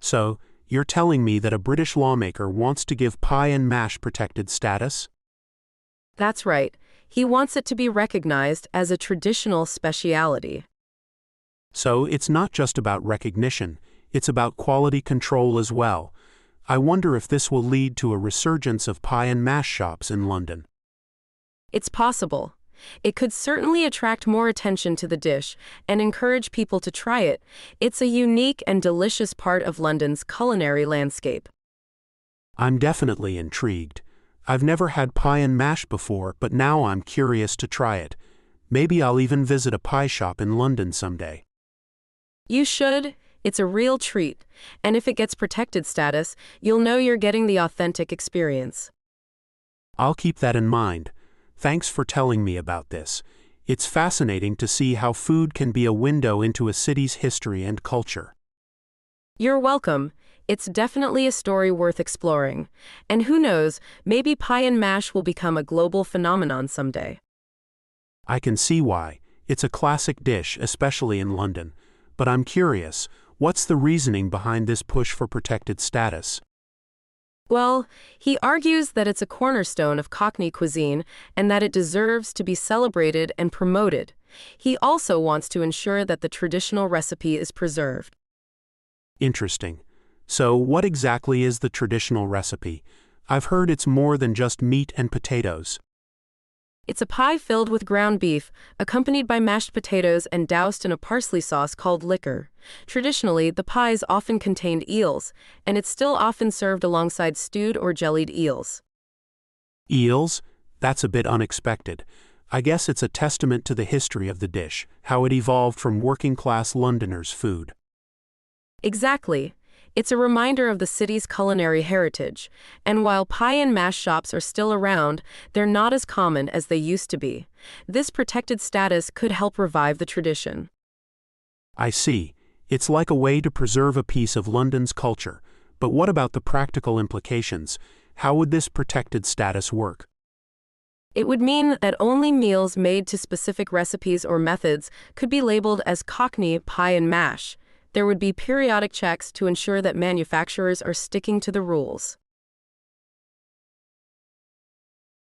So, you're telling me that a British lawmaker wants to give pie and mash protected status? That's right. He wants it to be recognized as a traditional speciality. So, it's not just about recognition, it's about quality control as well. I wonder if this will lead to a resurgence of pie and mash shops in London. It's possible. It could certainly attract more attention to the dish and encourage people to try it. It's a unique and delicious part of London's culinary landscape. I'm definitely intrigued. I've never had pie and mash before, but now I'm curious to try it. Maybe I'll even visit a pie shop in London someday. You should. It's a real treat. And if it gets protected status, you'll know you're getting the authentic experience. I'll keep that in mind. Thanks for telling me about this. It's fascinating to see how food can be a window into a city's history and culture. You're welcome. It's definitely a story worth exploring. And who knows, maybe pie and mash will become a global phenomenon someday. I can see why. It's a classic dish, especially in London. But I'm curious, what's the reasoning behind this push for protected status? Well, he argues that it's a cornerstone of Cockney cuisine and that it deserves to be celebrated and promoted. He also wants to ensure that the traditional recipe is preserved. Interesting. So, what exactly is the traditional recipe? I've heard it's more than just meat and potatoes. It's a pie filled with ground beef, accompanied by mashed potatoes and doused in a parsley sauce called liquor. Traditionally, the pies often contained eels, and it's still often served alongside stewed or jellied eels. Eels? That's a bit unexpected. I guess it's a testament to the history of the dish, how it evolved from working-class Londoners' food. Exactly. It's a reminder of the city's culinary heritage, and while pie and mash shops are still around, they're not as common as they used to be. This protected status could help revive the tradition. I see. It's like a way to preserve a piece of London's culture. But what about the practical implications? How would this protected status work? It would mean that only meals made to specific recipes or methods could be labeled as Cockney pie and mash. There would be periodic checks to ensure that manufacturers are sticking to the rules.